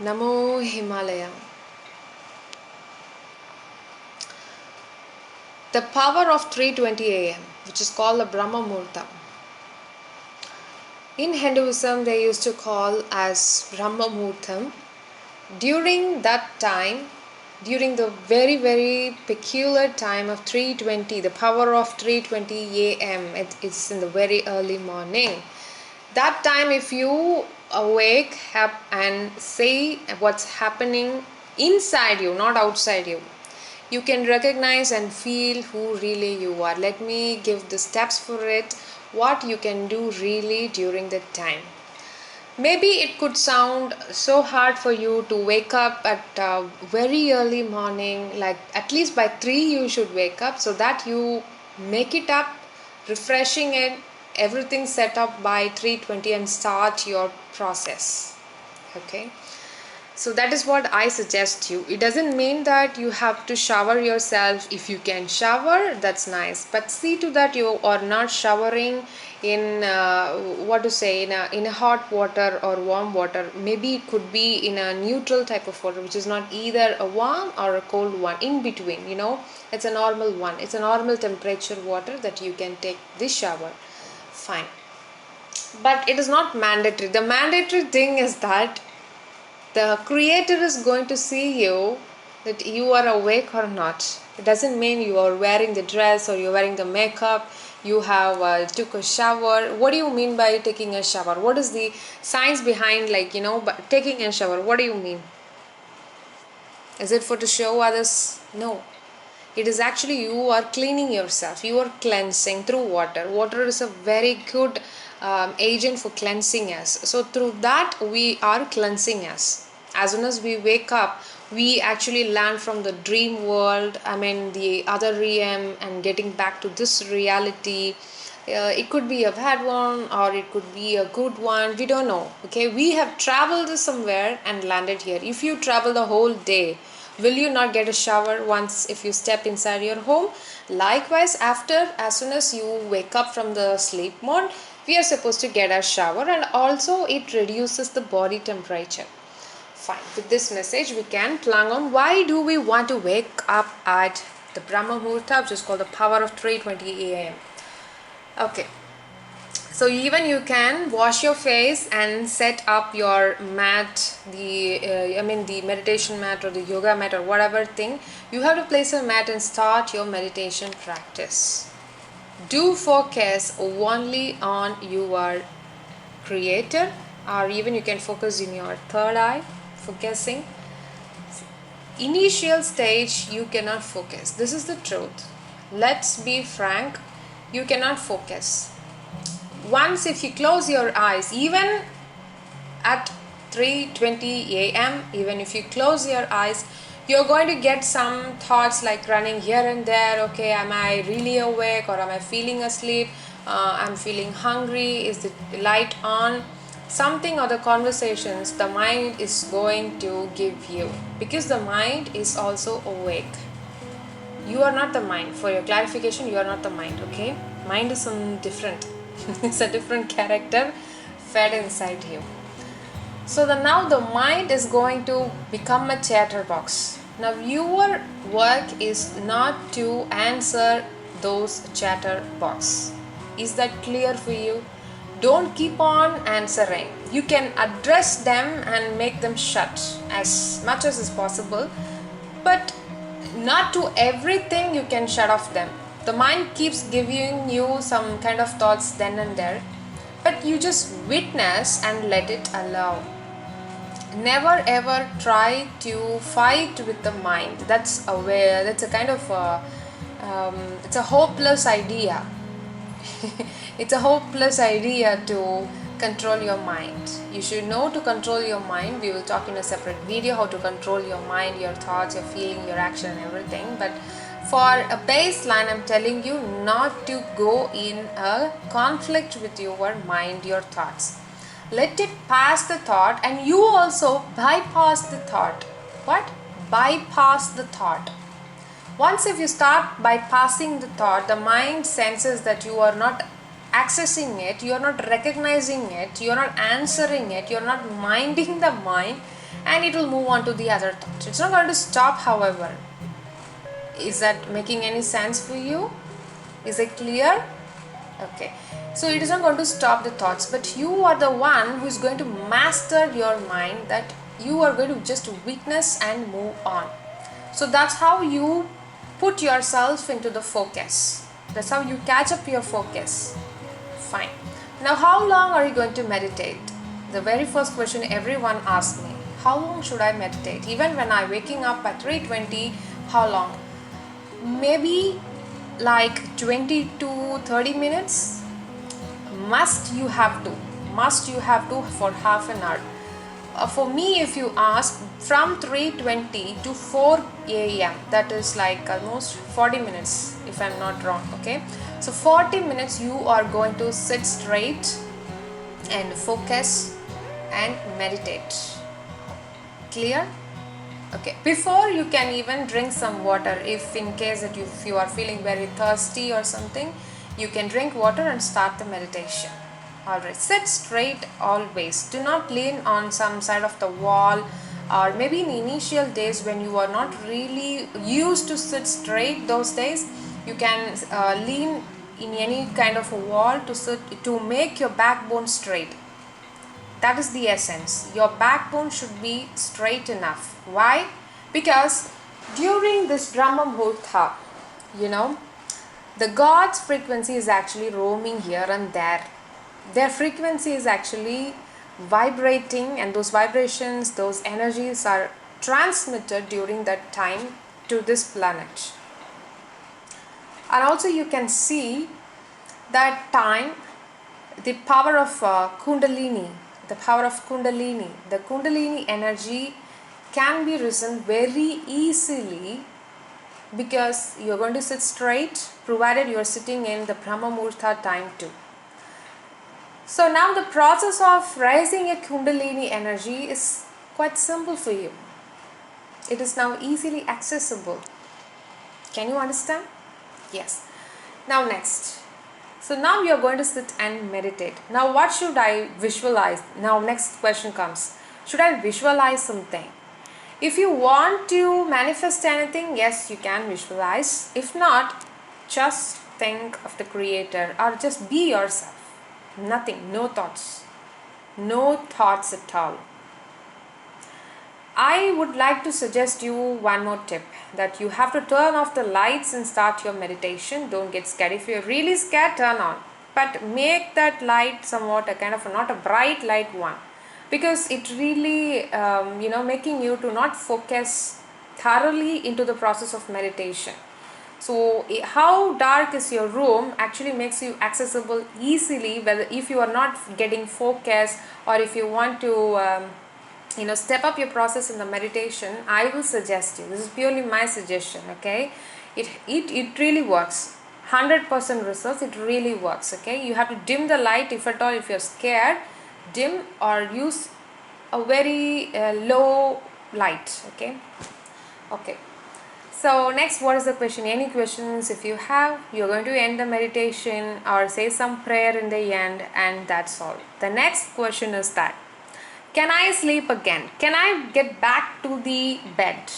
Namo Himalaya. The power of 3:20 a.m., which is called the Brahma Muhurta. In Hinduism, they used to call as Brahma Muhurtam. During that time, during the very, very peculiar time of 3:20, the power of 3:20 a.m., it's in the very early morning. That time, if you awake up and say what's happening inside you, not outside you, you can recognize and feel who really you are. Let me give the steps for it, what you can do really during that time. Maybe it could sound so hard for you to wake up at very early morning, like at least by 3 you should wake up, so that you make it up, refreshing it, everything set up by 3:20 and start your process. Okay, so that is what I suggest you. It doesn't mean that you have to shower yourself. If you can shower, that's nice, but see to that you are not showering in in a hot water or warm water. Maybe it could be in a neutral type of water, which is not either a warm or a cold one, in between. It's a normal one, it's a normal temperature water that you can take this shower. Fine, but it is not mandatory. The mandatory thing is that the creator is going to see you, that you are awake or not. It doesn't mean you are wearing the dress or you're wearing the makeup, you have took a shower. What do you mean by taking a shower? What is the science behind, taking a shower? What do you mean? Is it for to show others? No. It is actually you are cleaning yourself. You are cleansing through water. Water is a very good agent for cleansing us. So through that we are cleansing us. As soon as we wake up, we actually land from the dream world, the other realm, and getting back to this reality. It could be a bad one or it could be a good one. We don't know. Okay, we have traveled somewhere and landed here. If you travel the whole day, will you not get a shower once if you step inside your home? Likewise, as soon as you wake up from the sleep mode, we are supposed to get a shower, and also it reduces the body temperature. Fine. With this message, we can plug on why do we want to wake up at the Brahma Muhurta, which is called the power of 3:20 a.m. Okay. So even you can wash your face and set up your mat, the meditation mat or the yoga mat or whatever thing. You have to place a mat and start your meditation practice. Do focus only on your creator, or even you can focus in your third eye, focusing. Initial stage you cannot focus. This is the truth. Let's be frank, you cannot focus. Once if you close your eyes, even at 3:20 a.m., even if you close your eyes, you're going to get some thoughts like running here and there. Okay, am I really awake or am I feeling asleep? I'm feeling hungry. Is the light on? Something or the conversations the mind is going to give you, because the mind is also awake. You are not the mind. For your clarification, you are not the mind. Okay, mind is some different. It's a different character fed inside you. So now the mind is going to become a chatterbox. Now your work is not to answer those chatterbox. Is that clear for you? Don't keep on answering. You can address them and make them shut as much as is possible, but not to everything you can shut off them. The mind keeps giving you some kind of thoughts then and there, but you just witness and let it allow. Never ever try to fight with the mind. That's a kind of it's a hopeless idea. It's a hopeless idea to control your mind. You should know to control your mind. We will talk in a separate video how to control your mind, your thoughts, your feeling, your action and everything. But for a baseline, I'm telling you not to go in a conflict with your mind, your thoughts. Let it pass the thought, and you also bypass the thought. What? Bypass the thought. Once if you start bypassing the thought, the mind senses that you are not accessing it, you are not recognizing it, you are not answering it, you are not minding the mind. and it will move on to the other thoughts. It's not going to stop, however. Is that making any sense for you? Is it clear? Okay. So it is not going to stop the thoughts, but you are the one who is going to master your mind, that you are going to just witness and move on. So that's how you put yourself into the focus. That's how you catch up your focus. Fine. Now, how long are you going to meditate? The very first question everyone asks me, how long should I meditate? Even when I'm waking up at 3:20, how long? Maybe like 20 to 30 minutes. Must you have to for half an hour. For me, if you ask, from 3:20 to 4 a.m., that is like almost 40 minutes, if I'm not wrong. Okay, so 40 minutes you are going to sit straight and focus and meditate. Clear? Okay, before you can even drink some water. If in case that if you are feeling very thirsty or something, you can drink water and start the meditation. Alright, sit straight always. Do not lean on some side of the wall, or maybe in initial days when you are not really used to sit straight, those days you can lean in any kind of a wall to sit, to make your backbone straight. That is the essence. Your backbone should be straight enough. Why? Because during this Brahma Muhurta, the God's frequency is actually roaming here and there. Their frequency is actually vibrating, and those vibrations, those energies are transmitted during that time to this planet. And also you can see that time, the power of Kundalini, the Kundalini energy can be risen very easily, because you're going to sit straight, provided you're sitting in the Brahma Muhurta time too. So now the process of raising a Kundalini energy is quite simple for you. It is now easily accessible. Can you understand? Yes. Now next. So now you are going to sit and meditate. Now what should I visualize? Now next question comes. Should I visualize something? If you want to manifest anything, yes, you can visualize. If not, just think of the Creator, or just be yourself. Nothing, no thoughts. No thoughts at all. I would like to suggest you one more tip, that you have to turn off the lights and start your meditation. Don't get scared. If you're really scared, turn on. But make that light somewhat a kind of not a bright light one, because it really, making you to not focus thoroughly into the process of meditation. So how dark is your room actually makes you accessible easily, whether if you are not getting focused, or if you want to step up your process in the meditation. I will suggest you, this is purely my suggestion, okay, it really works, 100% results. It really works. Okay, you have to dim the light, if at all, if you're scared, dim or use a very low light. Okay, so next, what is the question? Any questions? If you have, you're going to end the meditation or say some prayer in the end, and that's all. The next question is that, can I sleep again? Can I get back to the bed?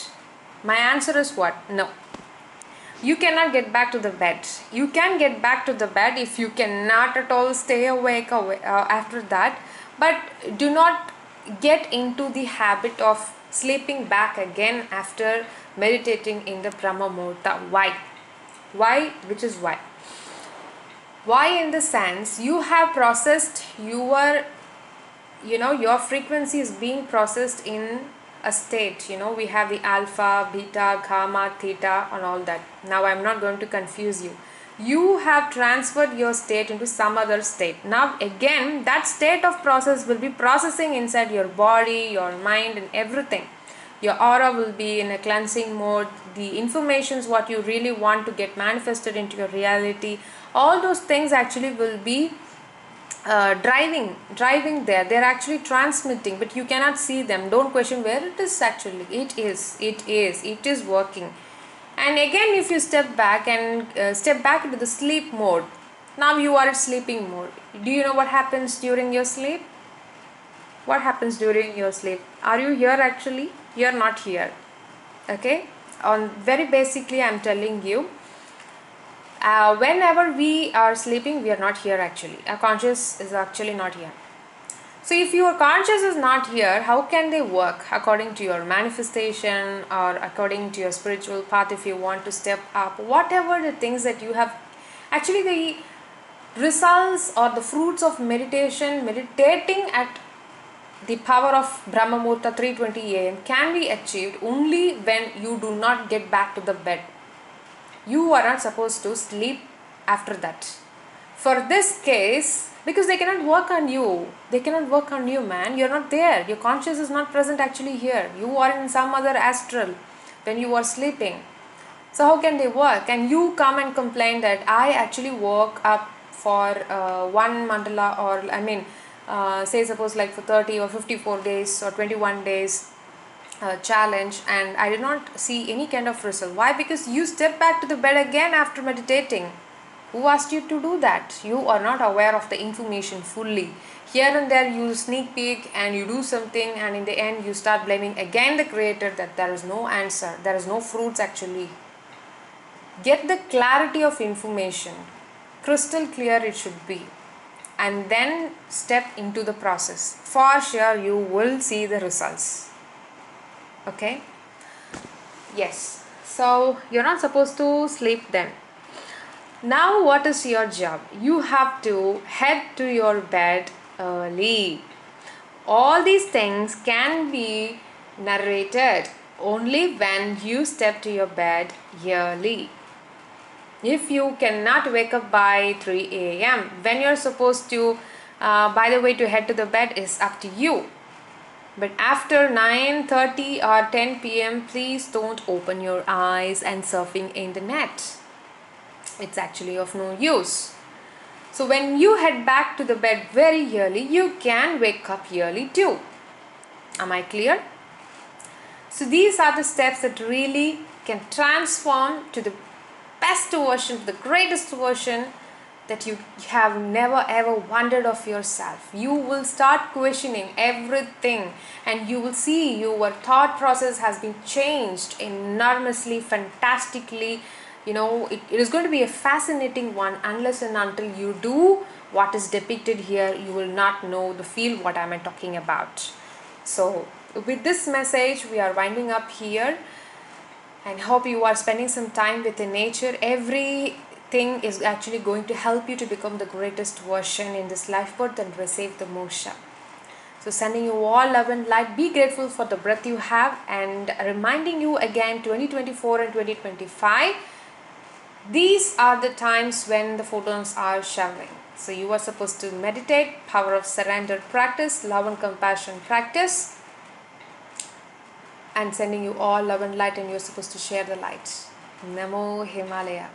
My answer is what? No. You cannot get back to the bed. You can get back to the bed if you cannot at all stay awake after that, but do not get into the habit of sleeping back again after meditating in the Brahma Muhurta. Why? Which is why? Why in the sense, you have processed your frequency is being processed in a state. We have the alpha, beta, gamma, theta and all that. Now I'm not going to confuse you. You have transferred your state into some other state. Now again, that state of process will be processing inside your body, your mind and everything. Your aura will be in a cleansing mode. The informations what you really want to get manifested into your reality, all those things actually will be driving there. They're actually transmitting, but you cannot see them. Don't question where it is. Actually it is working. And again, if you step back into the sleep mode, now you are at sleeping mode. Do you know what happens during your sleep? what happens during your sleep? Are you here actually? You are not here. Okay, on very basically I'm telling you, whenever we are sleeping, we are not here actually. Our conscious is actually not here. So if your conscious is not here, how can they work according to your manifestation or according to your spiritual path? If you want to step up, whatever the things that you have, actually the results or the fruits of meditation, meditating at the power of Brahma Muhurta 3:20 a.m. can be achieved only when you do not get back to the bed. You are not supposed to sleep after that. For this case, because they cannot work on you, man. You're not there. Your conscious is not present actually here. You are in some other astral when you are sleeping. So how can they work? And you come and complain that I actually woke up for one mandala, or I mean, say suppose like for 30 or 54 days or 21 days challenge, and I did not see any kind of result. Why? Because you step back to the bed again after meditating. Who asked you to do that? You are not aware of the information fully. Here and there you sneak peek and you do something, and in the end you start blaming again the creator that there is no answer, there is no fruits actually. Get the clarity of information, crystal clear it should be, and then step into the process. For sure you will see the results. Okay? Yes. So you're not supposed to sleep then. Now what is your job? You have to head to your bed early. All these things can be narrated only when you step to your bed early. If you cannot wake up by 3 a.m., when you're supposed to, by the way, to head to the bed is up to you. But after 9:30 or 10 p.m., please don't open your eyes and surfing in the net. It's actually of no use. So when you head back to the bed very early, you can wake up early too. Am I clear? So these are the steps that really can transform to the best version, the greatest version that you have never ever wondered of yourself. You will start questioning everything, and you will see your thought process has been changed enormously, fantastically. It is going to be a fascinating one. Unless and until you do what is depicted here, you will not know the feel what am I talking about. So with this message we are winding up here, and hope you are spending some time with the nature. Everything is actually going to help you to become the greatest version in this life birth and receive the moksha. So sending you all love and light. Be grateful for the breath you have, and reminding you again, 2024 and 2025, these are the times when the photons are showering. So you are supposed to meditate, power of surrender practice, love and compassion practice, and sending you all love and light, and you're supposed to share the light. Namo Himalaya.